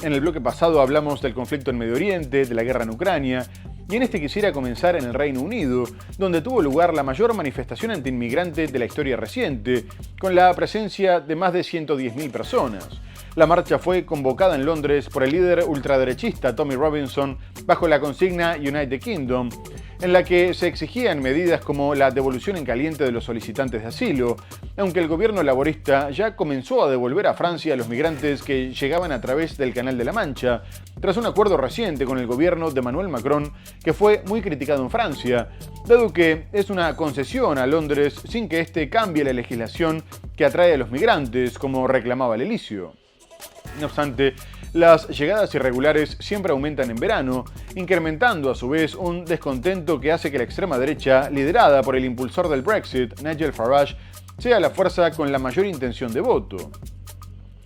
En el bloque pasado hablamos del conflicto en Medio Oriente, de la guerra en Ucrania, y en este quisiera comenzar en el Reino Unido, donde tuvo lugar la mayor manifestación antiinmigrante de la historia reciente, con la presencia de más de 110.000 personas. La marcha fue convocada en Londres por el líder ultraderechista Tommy Robinson bajo la consigna United Kingdom, en la que se exigían medidas como la devolución en caliente de los solicitantes de asilo, aunque el gobierno laborista ya comenzó a devolver a Francia a los migrantes que llegaban a través del Canal de la Mancha, tras un acuerdo reciente con el gobierno de Emmanuel Macron que fue muy criticado en Francia, dado que es una concesión a Londres sin que éste cambie la legislación que atrae a los migrantes, como reclamaba el edilicio. No obstante, las llegadas irregulares siempre aumentan en verano, incrementando a su vez un descontento que hace que la extrema derecha, liderada por el impulsor del Brexit, Nigel Farage, sea la fuerza con la mayor intención de voto.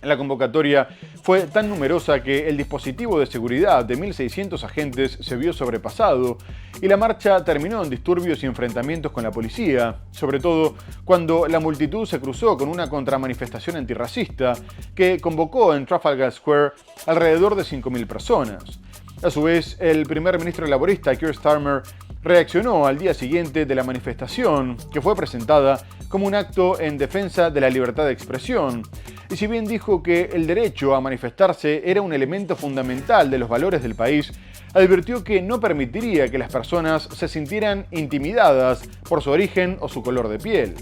La convocatoria fue tan numerosa que el dispositivo de seguridad de 1.600 agentes se vio sobrepasado y la marcha terminó en disturbios y enfrentamientos con la policía, sobre todo cuando la multitud se cruzó con una contramanifestación antirracista que convocó en Trafalgar Square alrededor de 5.000 personas. A su vez, el primer ministro laborista Keir Starmer reaccionó al día siguiente de la manifestación, que fue presentada como un acto en defensa de la libertad de expresión. Y si bien dijo que el derecho a manifestarse era un elemento fundamental de los valores del país, advirtió que no permitiría que las personas se sintieran intimidadas por su origen o su color de piel.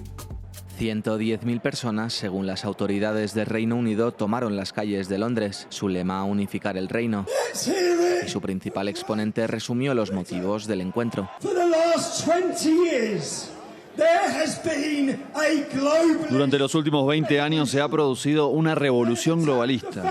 110.000 personas, según las autoridades del Reino Unido, tomaron las calles de Londres. Su lema, unificar el reino. Y su principal exponente resumió los motivos del encuentro. Durante los últimos 20 años se ha producido una revolución globalista.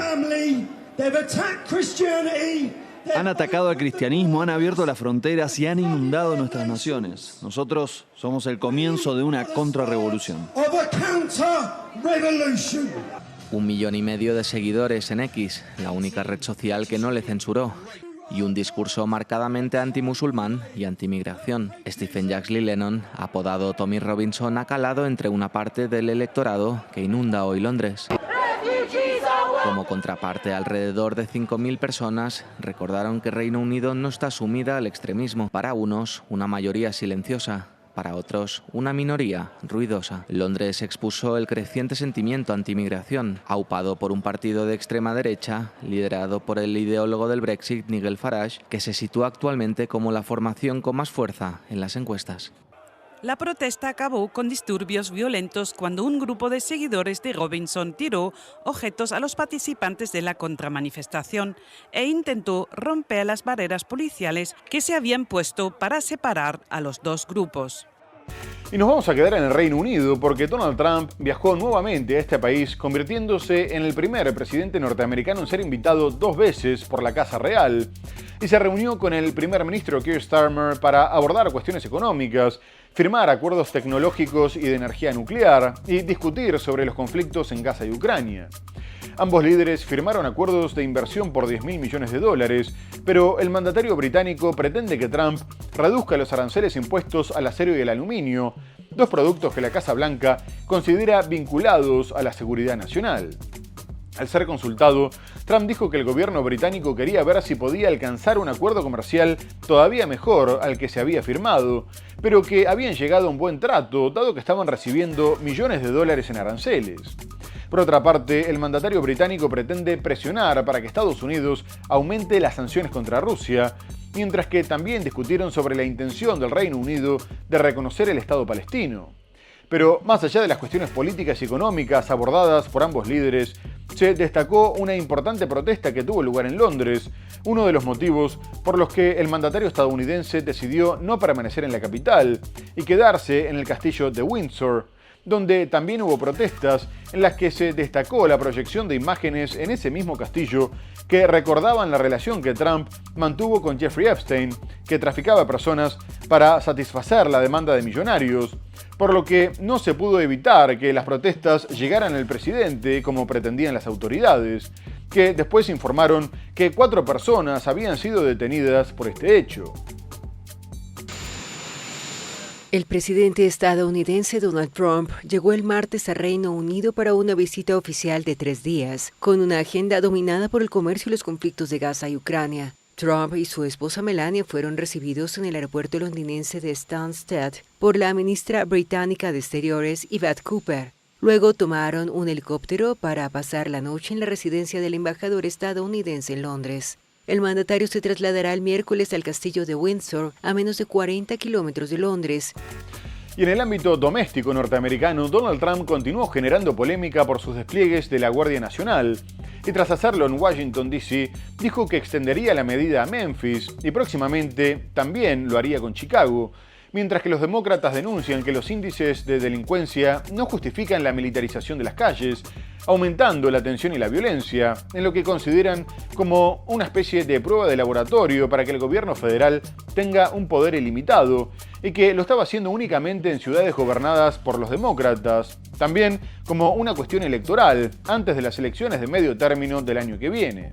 Han atacado al cristianismo, han abierto las fronteras y han inundado nuestras naciones. Nosotros somos el comienzo de una contrarrevolución. 1,5 millones de seguidores en X, la única red social que no le censuró. Y un discurso marcadamente antimusulmán y antimigración. Stephen Jackson Lennon, apodado Tommy Robinson, ha calado entre una parte del electorado que inunda hoy Londres. Como contraparte, alrededor de 5.000 personas recordaron que Reino Unido no está sumida al extremismo. Para unos, una mayoría silenciosa. Para otros, una minoría ruidosa. Londres expuso el creciente sentimiento antimigración, aupado por un partido de extrema derecha, liderado por el ideólogo del Brexit, Nigel Farage, que se sitúa actualmente como la formación con más fuerza en las encuestas. La protesta acabó con disturbios violentos cuando un grupo de seguidores de Robinson tiró objetos a los participantes de la contramanifestación e intentó romper las barreras policiales que se habían puesto para separar a los dos grupos. Y nos vamos a quedar en el Reino Unido porque Donald Trump viajó nuevamente a este país, convirtiéndose en el primer presidente norteamericano en ser invitado 2 veces por la Casa Real, y se reunió con el primer ministro Keir Starmer para abordar cuestiones económicas, firmar acuerdos tecnológicos y de energía nuclear y discutir sobre los conflictos en Gaza y Ucrania. Ambos líderes firmaron acuerdos de inversión por $10.000 millones, pero el mandatario británico pretende que Trump reduzca los aranceles impuestos al acero y el aluminio, 2 productos que la Casa Blanca considera vinculados a la seguridad nacional. Al ser consultado, Trump dijo que el gobierno británico quería ver si podía alcanzar un acuerdo comercial todavía mejor al que se había firmado, pero que habían llegado a un buen trato, dado que estaban recibiendo millones de dólares en aranceles. Por otra parte, el mandatario británico pretende presionar para que Estados Unidos aumente las sanciones contra Rusia, mientras que también discutieron sobre la intención del Reino Unido de reconocer el Estado palestino. Pero más allá de las cuestiones políticas y económicas abordadas por ambos líderes, se destacó una importante protesta que tuvo lugar en Londres, uno de los motivos por los que el mandatario estadounidense decidió no permanecer en la capital y quedarse en el castillo de Windsor, donde también hubo protestas en las que se destacó la proyección de imágenes en ese mismo castillo que recordaban la relación que Trump mantuvo con Jeffrey Epstein, que traficaba personas para satisfacer la demanda de millonarios, por lo que no se pudo evitar que las protestas llegaran al presidente como pretendían las autoridades, que después informaron que 4 personas habían sido detenidas por este hecho. El presidente estadounidense Donald Trump llegó el martes a Reino Unido para una visita oficial de 3 días, con una agenda dominada por el comercio y los conflictos de Gaza y Ucrania. Trump y su esposa Melania fueron recibidos en el aeropuerto londinense de Stansted por la ministra británica de Exteriores, Yvette Cooper. Luego tomaron un helicóptero para pasar la noche en la residencia del embajador estadounidense en Londres. El mandatario se trasladará el miércoles al castillo de Windsor, a menos de 40 kilómetros de Londres. Y en el ámbito doméstico norteamericano, Donald Trump continuó generando polémica por sus despliegues de la Guardia Nacional. Y tras hacerlo en Washington, D.C., dijo que extendería la medida a Memphis y próximamente también lo haría con Chicago. Mientras que los demócratas denuncian que los índices de delincuencia no justifican la militarización de las calles, aumentando la tensión y la violencia, en lo que consideran como una especie de prueba de laboratorio para que el gobierno federal tenga un poder ilimitado, y que lo estaba haciendo únicamente en ciudades gobernadas por los demócratas, también como una cuestión electoral, antes de las elecciones de medio término del año que viene.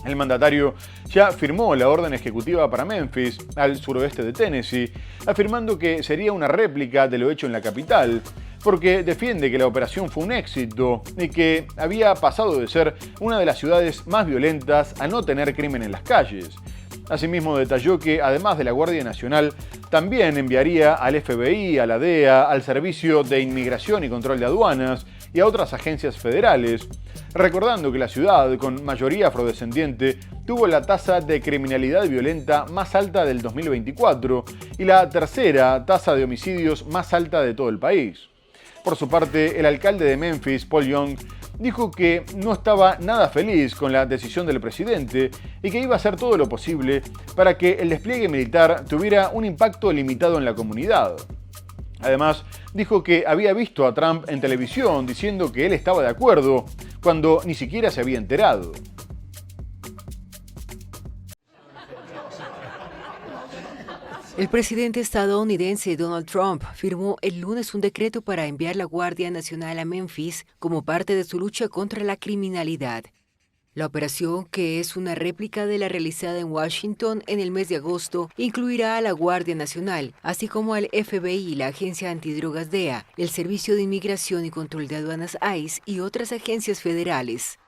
El mandatario ya firmó la orden ejecutiva para Memphis, al suroeste de Tennessee, afirmando que sería una réplica de lo hecho en la capital, porque defiende que la operación fue un éxito y que había pasado de ser una de las ciudades más violentas a no tener crimen en las calles. Asimismo detalló que, además de la Guardia Nacional, también enviaría al FBI, a la DEA, al Servicio de Inmigración y Control de Aduanas y a otras agencias federales, recordando que la ciudad, con mayoría afrodescendiente, tuvo la tasa de criminalidad violenta más alta del 2024 y la tercera tasa de homicidios más alta de todo el país. Por su parte, el alcalde de Memphis, Paul Young, dijo que no estaba nada feliz con la decisión del presidente y que iba a hacer todo lo posible para que el despliegue militar tuviera un impacto limitado en la comunidad. Además, dijo que había visto a Trump en televisión diciendo que él estaba de acuerdo, cuando ni siquiera se había enterado. El presidente estadounidense Donald Trump firmó el lunes un decreto para enviar la Guardia Nacional a Memphis como parte de su lucha contra la criminalidad. La operación, que es una réplica de la realizada en Washington en el mes de agosto, incluirá a la Guardia Nacional, así como al FBI, la Agencia Antidrogas DEA, el Servicio de Inmigración y Control de Aduanas ICE y otras agencias federales.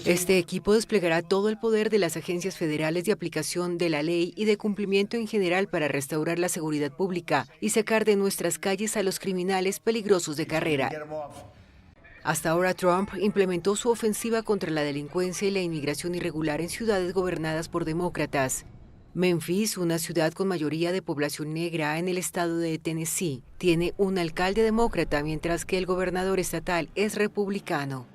Este equipo desplegará todo el poder de las agencias federales de aplicación de la ley y de cumplimiento en general para restaurar la seguridad pública y sacar de nuestras calles a los criminales peligrosos de carrera. Hasta ahora, Trump implementó su ofensiva contra la delincuencia y la inmigración irregular en ciudades gobernadas por demócratas. Memphis, una ciudad con mayoría de población negra en el estado de Tennessee, tiene un alcalde demócrata, mientras que el gobernador estatal es republicano.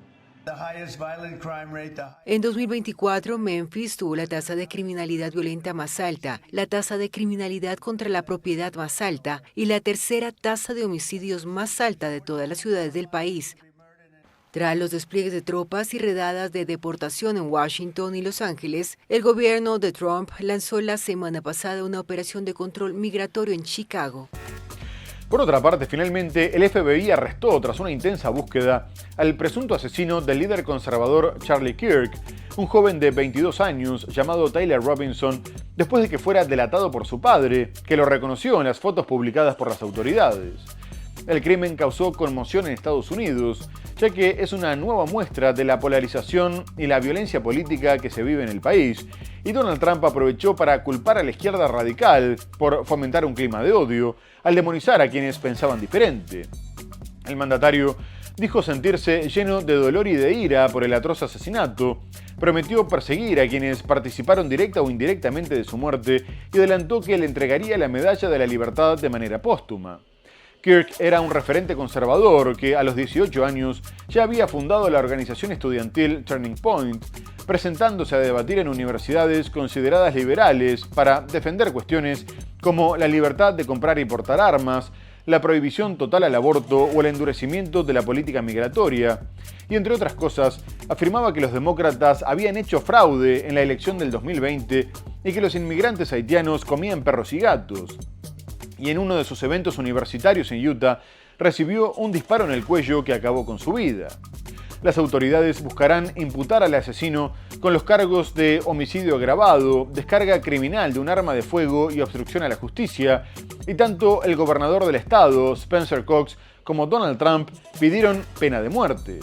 En 2024, Memphis tuvo la tasa de criminalidad violenta más alta, la tasa de criminalidad contra la propiedad más alta y la tercera tasa de homicidios más alta de todas las ciudades del país. Tras los despliegues de tropas y redadas de deportación en Washington y Los Ángeles, el gobierno de Trump lanzó la semana pasada una operación de control migratorio en Chicago. Por otra parte, finalmente, el FBI arrestó, tras una intensa búsqueda, al presunto asesino del líder conservador Charlie Kirk, un joven de 22 años llamado Tyler Robinson, después de que fuera delatado por su padre, que lo reconoció en las fotos publicadas por las autoridades. El crimen causó conmoción en Estados Unidos, ya que es una nueva muestra de la polarización y la violencia política que se vive en el país, y Donald Trump aprovechó para culpar a la izquierda radical por fomentar un clima de odio, al demonizar a quienes pensaban diferente. El mandatario dijo sentirse lleno de dolor y de ira por el atroz asesinato, prometió perseguir a quienes participaron directa o indirectamente de su muerte y adelantó que le entregaría la Medalla de la Libertad de manera póstuma. Kirk era un referente conservador que a los 18 años ya había fundado la organización estudiantil Turning Point, presentándose a debatir en universidades consideradas liberales para defender cuestiones como la libertad de comprar y portar armas, la prohibición total al aborto o el endurecimiento de la política migratoria. Y entre otras cosas, afirmaba que los demócratas habían hecho fraude en la elección del 2020 y que los inmigrantes haitianos comían perros y gatos. Y en uno de sus eventos universitarios en Utah, recibió un disparo en el cuello que acabó con su vida. Las autoridades buscarán imputar al asesino con los cargos de homicidio agravado, descarga criminal de un arma de fuego y obstrucción a la justicia, y tanto el gobernador del estado, Spencer Cox, como Donald Trump pidieron pena de muerte.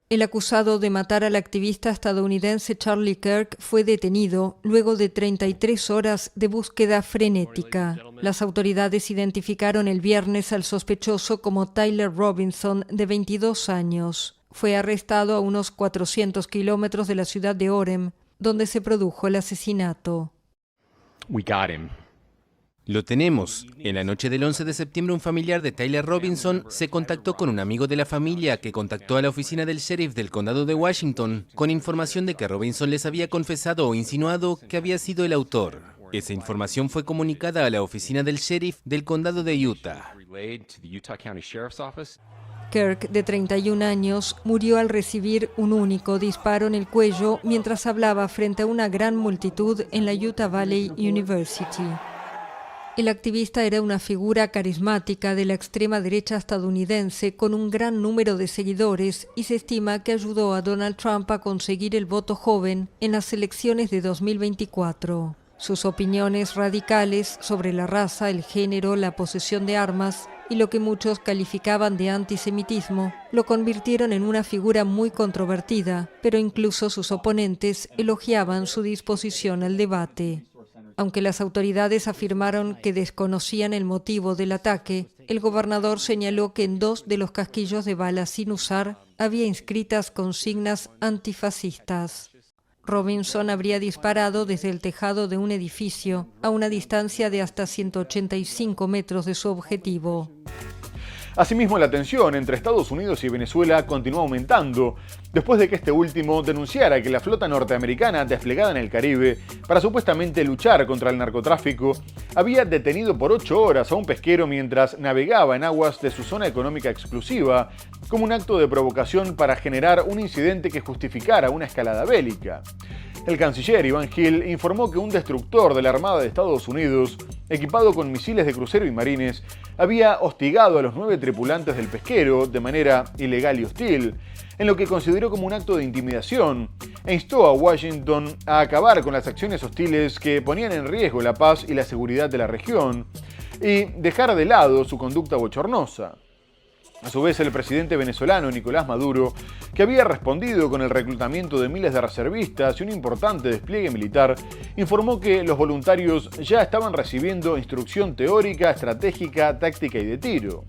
El acusado de matar al activista estadounidense Charlie Kirk fue detenido luego de 33 horas de búsqueda frenética. Las autoridades identificaron el viernes al sospechoso como Tyler Robinson, de 22 años. Fue arrestado a unos 400 kilómetros de la ciudad de Orem, donde se produjo el asesinato. We got him. Lo tenemos. En la noche del 11 de septiembre, un familiar de Tyler Robinson se contactó con un amigo de la familia que contactó a la oficina del sheriff del condado de Washington con información de que Robinson les había confesado o insinuado que había sido el autor. Esa información fue comunicada a la oficina del sheriff del condado de Utah. Kirk, de 31 años, murió al recibir un único disparo en el cuello mientras hablaba frente a una gran multitud en la Utah Valley University. El activista era una figura carismática de la extrema derecha estadounidense con un gran número de seguidores y se estima que ayudó a Donald Trump a conseguir el voto joven en las elecciones de 2024. Sus opiniones radicales sobre la raza, el género, la posesión de armas y lo que muchos calificaban de antisemitismo lo convirtieron en una figura muy controvertida, pero incluso sus oponentes elogiaban su disposición al debate. Aunque las autoridades afirmaron que desconocían el motivo del ataque, el gobernador señaló que en 2 de los casquillos de bala sin usar había inscritas consignas antifascistas. Robinson habría disparado desde el tejado de un edificio a una distancia de hasta 185 metros de su objetivo. Asimismo, la tensión entre Estados Unidos y Venezuela continúa aumentando, después de que este último denunciara que la flota norteamericana desplegada en el Caribe para supuestamente luchar contra el narcotráfico había detenido por 8 horas a un pesquero mientras navegaba en aguas de su zona económica exclusiva, como un acto de provocación para generar un incidente que justificara una escalada bélica. El canciller Iván Gil informó que un destructor de la Armada de Estados Unidos, equipado con misiles de crucero y marines, había hostigado a los 9 tripulantes del pesquero de manera ilegal y hostil, en lo que consideró como un acto de intimidación, e instó a Washington a acabar con las acciones hostiles que ponían en riesgo la paz y la seguridad de la región, y dejar de lado su conducta bochornosa. A su vez, el presidente venezolano Nicolás Maduro, que había respondido con el reclutamiento de miles de reservistas y un importante despliegue militar, informó que los voluntarios ya estaban recibiendo instrucción teórica, estratégica, táctica y de tiro.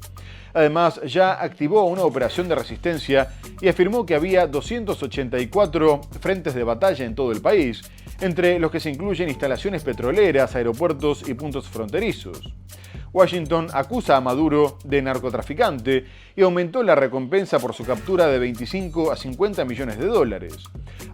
Además, ya activó una operación de resistencia y afirmó que había 284 frentes de batalla en todo el país, entre los que se incluyen instalaciones petroleras, aeropuertos y puntos fronterizos. Washington acusa a Maduro de narcotraficante y aumentó la recompensa por su captura de 25 a 50 millones de dólares.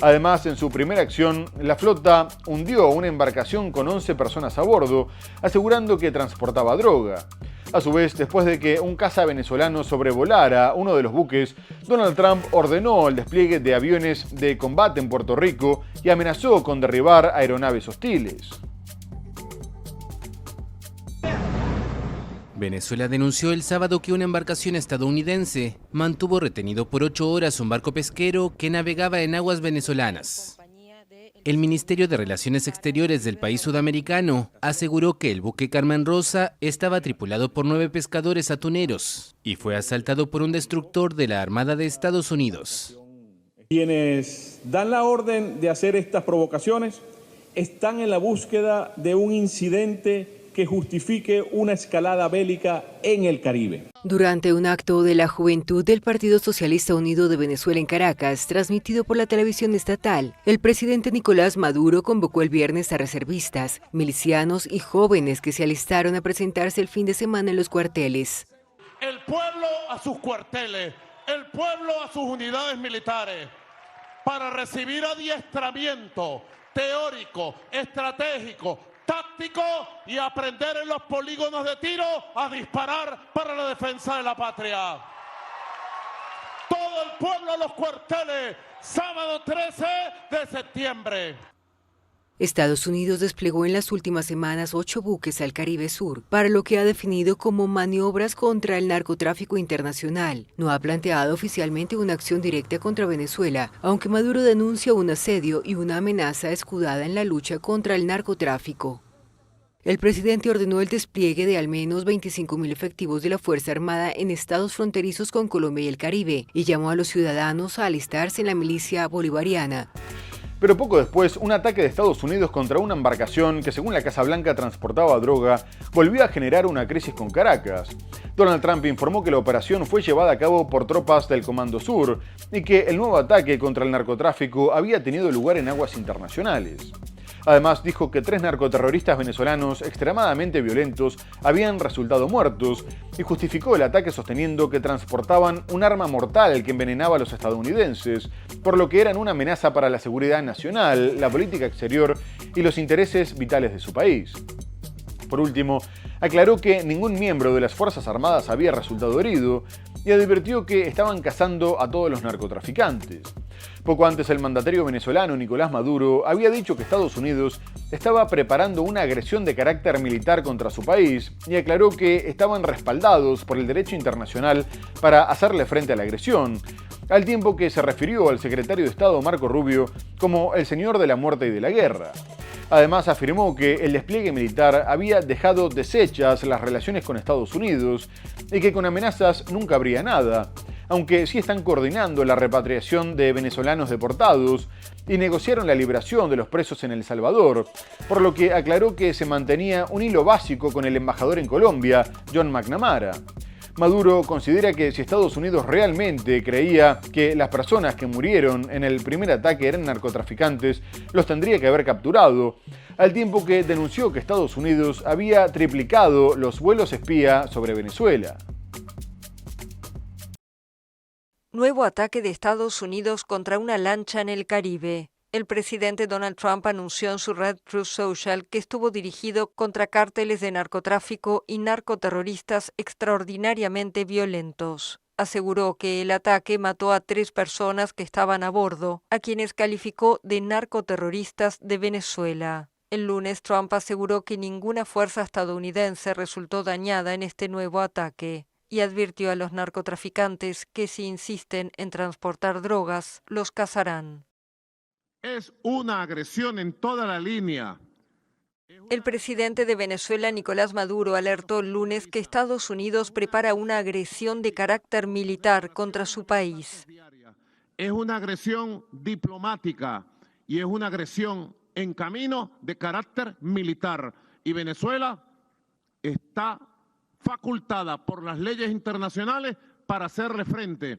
Además, en su primera acción, la flota hundió una embarcación con 11 personas a bordo, asegurando que transportaba droga. A su vez, después de que un caza venezolano sobrevolara uno de los buques, Donald Trump ordenó el despliegue de aviones de combate en Puerto Rico y amenazó con derribar aeronaves hostiles. Venezuela denunció el sábado que una embarcación estadounidense mantuvo retenido por 8 horas un barco pesquero que navegaba en aguas venezolanas. El Ministerio de Relaciones Exteriores del país sudamericano aseguró que el buque Carmen Rosa estaba tripulado por 9 pescadores atuneros y fue asaltado por un destructor de la Armada de Estados Unidos. Quienes dan la orden de hacer estas provocaciones están en la búsqueda de un incidente que justifique una escalada bélica en el Caribe. Durante un acto de la juventud del Partido Socialista Unido de Venezuela en Caracas, transmitido por la televisión estatal, el presidente Nicolás Maduro convocó el viernes a reservistas, milicianos y jóvenes que se alistaron a presentarse el fin de semana en los cuarteles. El pueblo a sus cuarteles, el pueblo a sus unidades militares, para recibir adiestramiento teórico, estratégico, táctico y aprender en los polígonos de tiro a disparar para la defensa de la patria. Todo el pueblo a los cuarteles, sábado 13 de septiembre. Estados Unidos desplegó en las últimas semanas 8 buques al Caribe Sur, para lo que ha definido como maniobras contra el narcotráfico internacional. No ha planteado oficialmente una acción directa contra Venezuela, aunque Maduro denuncia un asedio y una amenaza escudada en la lucha contra el narcotráfico. El presidente ordenó el despliegue de al menos 25.000 efectivos de la Fuerza Armada en estados fronterizos con Colombia y el Caribe, y llamó a los ciudadanos a alistarse en la milicia bolivariana. Pero poco después, un ataque de Estados Unidos contra una embarcación que, según la Casa Blanca, transportaba droga, volvió a generar una crisis con Caracas. Donald Trump informó que la operación fue llevada a cabo por tropas del Comando Sur y que el nuevo ataque contra el narcotráfico había tenido lugar en aguas internacionales. Además, dijo que 3 narcoterroristas venezolanos extremadamente violentos habían resultado muertos y justificó el ataque sosteniendo que transportaban un arma mortal que envenenaba a los estadounidenses, por lo que eran una amenaza para la seguridad nacional, la política exterior y los intereses vitales de su país. Por último, aclaró que ningún miembro de las Fuerzas Armadas había resultado herido y advirtió que estaban cazando a todos los narcotraficantes. Poco antes, el mandatario venezolano Nicolás Maduro había dicho que Estados Unidos estaba preparando una agresión de carácter militar contra su país y aclaró que estaban respaldados por el derecho internacional para hacerle frente a la agresión, al tiempo que se refirió al secretario de Estado Marco Rubio como el señor de la muerte y de la guerra. Además, afirmó que el despliegue militar había dejado deshechas las relaciones con Estados Unidos y que con amenazas nunca habría nada, aunque sí están coordinando la repatriación de venezolanos deportados y negociaron la liberación de los presos en El Salvador, por lo que aclaró que se mantenía un hilo básico con el embajador en Colombia, John McNamara. Maduro considera que si Estados Unidos realmente creía que las personas que murieron en el primer ataque eran narcotraficantes, los tendría que haber capturado, al tiempo que denunció que Estados Unidos había triplicado los vuelos espía sobre Venezuela. Nuevo ataque de Estados Unidos contra una lancha en el Caribe. El presidente Donald Trump anunció en su red Truth Social que estuvo dirigido contra cárteles de narcotráfico y narcoterroristas extraordinariamente violentos. Aseguró que el ataque mató a 3 personas que estaban a bordo, a quienes calificó de narcoterroristas de Venezuela. El lunes, Trump aseguró que ninguna fuerza estadounidense resultó dañada en este nuevo ataque y advirtió a los narcotraficantes que si insisten en transportar drogas, los cazarán. Es una agresión en toda la línea. El presidente de Venezuela, Nicolás Maduro, alertó el lunes que Estados Unidos prepara una agresión de carácter militar contra su país. Es una agresión diplomática y es una agresión en camino de carácter militar. Y Venezuela está facultada por las leyes internacionales para hacerle frente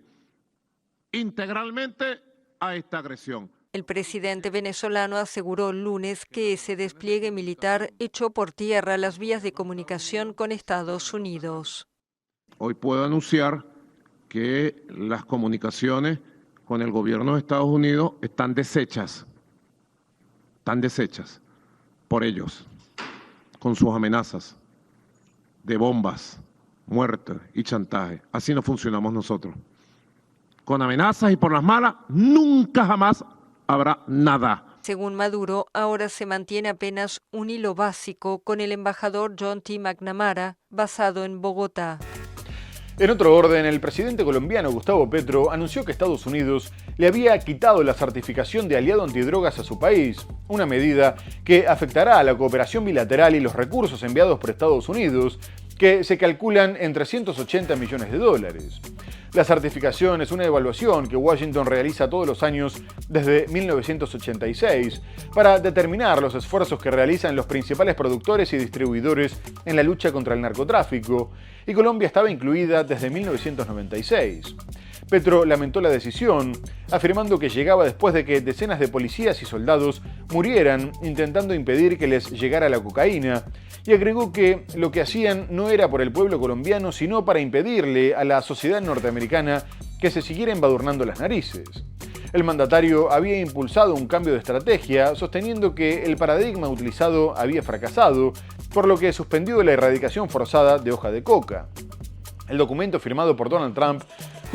integralmente a esta agresión. El presidente venezolano aseguró el lunes que ese despliegue militar echó por tierra las vías de comunicación con Estados Unidos. Hoy puedo anunciar que las comunicaciones con el gobierno de Estados Unidos están deshechas por ellos, con sus amenazas de bombas, muertes y chantaje. Así no funcionamos nosotros. Con amenazas y por las malas, nunca jamás habrá nada. Según Maduro, ahora se mantiene apenas un hilo básico con el embajador John T. McNamara, basado en Bogotá. En otro orden, el presidente colombiano Gustavo Petro anunció que Estados Unidos le había quitado la certificación de aliado antidrogas a su país, una medida que afectará a la cooperación bilateral y los recursos enviados por Estados Unidos, que se calculan en $380 millones. La certificación es una evaluación que Washington realiza todos los años desde 1986 para determinar los esfuerzos que realizan los principales productores y distribuidores en la lucha contra el narcotráfico, y Colombia estaba incluida desde 1996. Petro lamentó la decisión, afirmando que llegaba después de que decenas de policías y soldados murieran intentando impedir que les llegara la cocaína, y agregó que lo que hacían no era por el pueblo colombiano, sino para impedirle a la sociedad norteamericana que se siguiera embadurnando las narices. El mandatario había impulsado un cambio de estrategia, sosteniendo que el paradigma utilizado había fracasado, por lo que suspendió la erradicación forzada de hoja de coca. El documento firmado por Donald Trump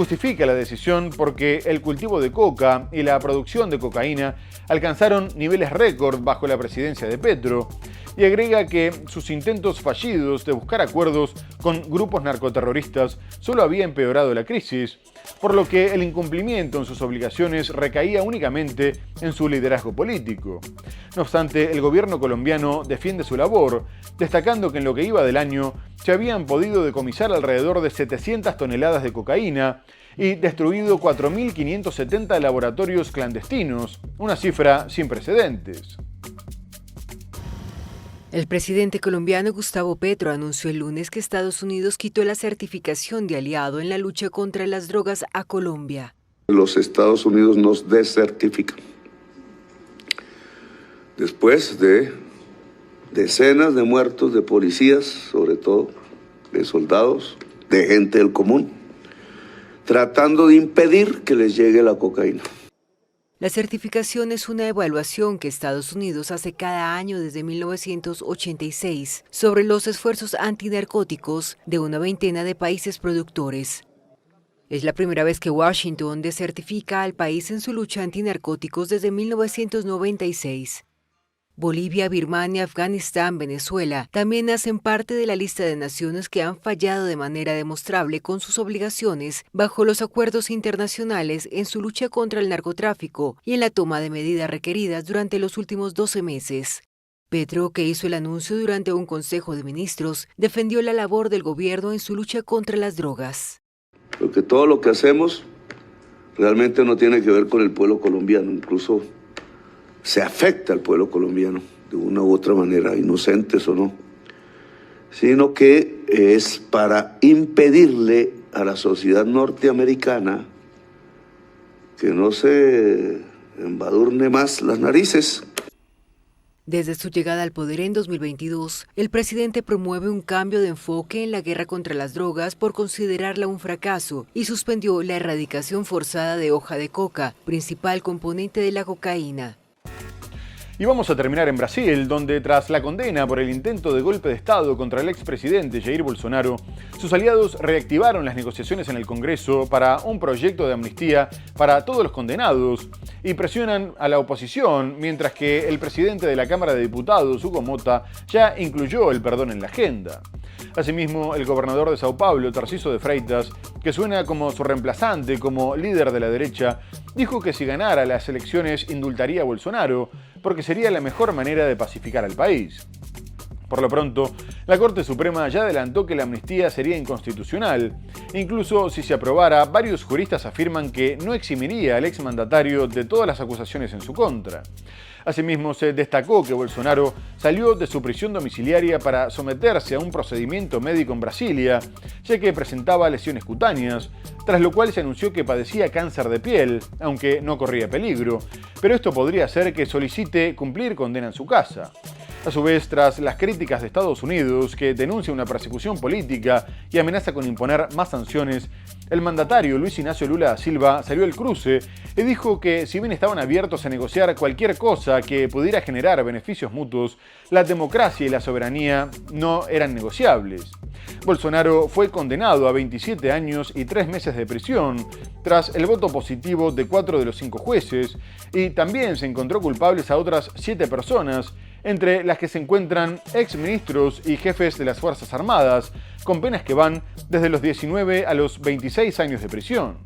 justifica la decisión porque el cultivo de coca y la producción de cocaína alcanzaron niveles récord bajo la presidencia de Petro, y agrega que sus intentos fallidos de buscar acuerdos con grupos narcoterroristas solo había empeorado la crisis, por lo que el incumplimiento en sus obligaciones recaía únicamente en su liderazgo político. No obstante, el gobierno colombiano defiende su labor, destacando que en lo que iba del año se habían podido decomisar alrededor de 700 toneladas de cocaína y destruido 4.570 laboratorios clandestinos, una cifra sin precedentes. El presidente colombiano Gustavo Petro anunció el lunes que Estados Unidos quitó la certificación de aliado en la lucha contra las drogas a Colombia. Los Estados Unidos nos desertifican. Después de decenas de muertos de policías, sobre todo de soldados, de gente del común, tratando de impedir que les llegue la cocaína. La certificación es una evaluación que Estados Unidos hace cada año desde 1986 sobre los esfuerzos antinarcóticos de una veintena de países productores. Es la primera vez que Washington desertifica al país en su lucha antinarcóticos desde 1996. Bolivia, Birmania, Afganistán, Venezuela también hacen parte de la lista de naciones que han fallado de manera demostrable con sus obligaciones bajo los acuerdos internacionales en su lucha contra el narcotráfico y en la toma de medidas requeridas durante los últimos 12 meses. Petro, que hizo el anuncio durante un consejo de ministros, defendió la labor del gobierno en su lucha contra las drogas. Porque todo lo que hacemos realmente no tiene que ver con el pueblo colombiano, incluso se afecta al pueblo colombiano de una u otra manera, inocentes o no, sino que es para impedirle a la sociedad norteamericana que no se embadurne más las narices. Desde su llegada al poder en 2022, el presidente promueve un cambio de enfoque en la guerra contra las drogas por considerarla un fracaso y suspendió la erradicación forzada de hoja de coca, principal componente de la cocaína. Y vamos a terminar en Brasil, donde tras la condena por el intento de golpe de Estado contra el expresidente Jair Bolsonaro, sus aliados reactivaron las negociaciones en el Congreso para un proyecto de amnistía para todos los condenados y presionan a la oposición, mientras que el presidente de la Cámara de Diputados, Hugo Mota, ya incluyó el perdón en la agenda. Asimismo, el gobernador de Sao Paulo, Tarcísio de Freitas, que suena como su reemplazante como líder de la derecha, dijo que si ganara las elecciones indultaría a Bolsonaro, porque sería la mejor manera de pacificar al país. Por lo pronto, la Corte Suprema ya adelantó que la amnistía sería inconstitucional. Incluso si se aprobara, varios juristas afirman que no eximiría al exmandatario de todas las acusaciones en su contra. Asimismo, se destacó que Bolsonaro salió de su prisión domiciliaria para someterse a un procedimiento médico en Brasilia, ya que presentaba lesiones cutáneas, tras lo cual se anunció que padecía cáncer de piel, aunque no corría peligro, pero esto podría hacer que solicite cumplir condena en su casa. A su vez, tras las críticas de Estados Unidos, que denuncia una persecución política y amenaza con imponer más sanciones, el mandatario Luis Ignacio Lula da Silva salió al cruce y dijo que si bien estaban abiertos a negociar cualquier cosa que pudiera generar beneficios mutuos, la democracia y la soberanía no eran negociables. Bolsonaro fue condenado a 27 años y 3 meses de prisión tras el voto positivo de 4 de los 5 jueces, y también se encontró culpables a otras 7 personas, entre las que se encuentran exministros y jefes de las Fuerzas Armadas, con penas que van desde los 19 a los 26 años de prisión.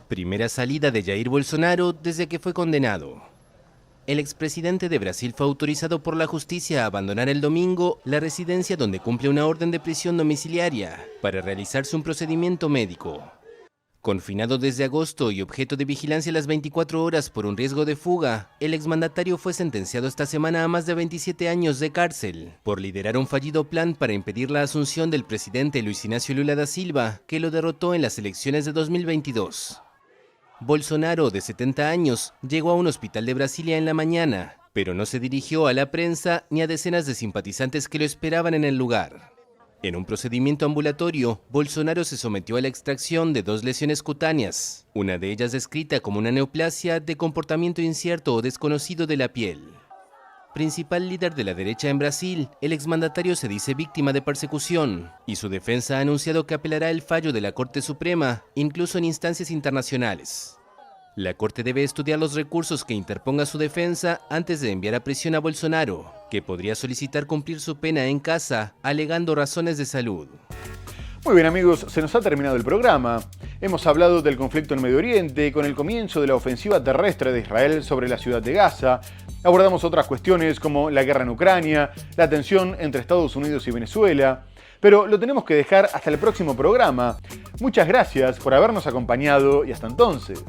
Primera salida de Jair Bolsonaro desde que fue condenado. El expresidente de Brasil fue autorizado por la justicia a abandonar el domingo la residencia donde cumple una orden de prisión domiciliaria para realizarse un procedimiento médico. Confinado desde agosto y objeto de vigilancia las 24 horas por un riesgo de fuga, el exmandatario fue sentenciado esta semana a más de 27 años de cárcel por liderar un fallido plan para impedir la asunción del presidente Luis Ignacio Lula da Silva, que lo derrotó en las elecciones de 2022. Bolsonaro, de 70 años, llegó a un hospital de Brasilia en la mañana, pero no se dirigió a la prensa ni a decenas de simpatizantes que lo esperaban en el lugar. En un procedimiento ambulatorio, Bolsonaro se sometió a la extracción de 2 lesiones cutáneas, una de ellas descrita como una neoplasia de comportamiento incierto o desconocido de la piel. principal líder de la derecha en Brasil, el exmandatario se dice víctima de persecución y su defensa ha anunciado que apelará el fallo de la Corte Suprema, incluso en instancias internacionales. La Corte debe estudiar los recursos que interponga su defensa antes de enviar a prisión a Bolsonaro, que podría solicitar cumplir su pena en casa, alegando razones de salud. Muy bien amigos, se nos ha terminado el programa. Hemos hablado del conflicto en Medio Oriente, con el comienzo de la ofensiva terrestre de Israel sobre la ciudad de Gaza. Abordamos otras cuestiones como la guerra en Ucrania, la tensión entre Estados Unidos y Venezuela. Pero lo tenemos que dejar hasta el próximo programa. Muchas gracias por habernos acompañado y hasta entonces.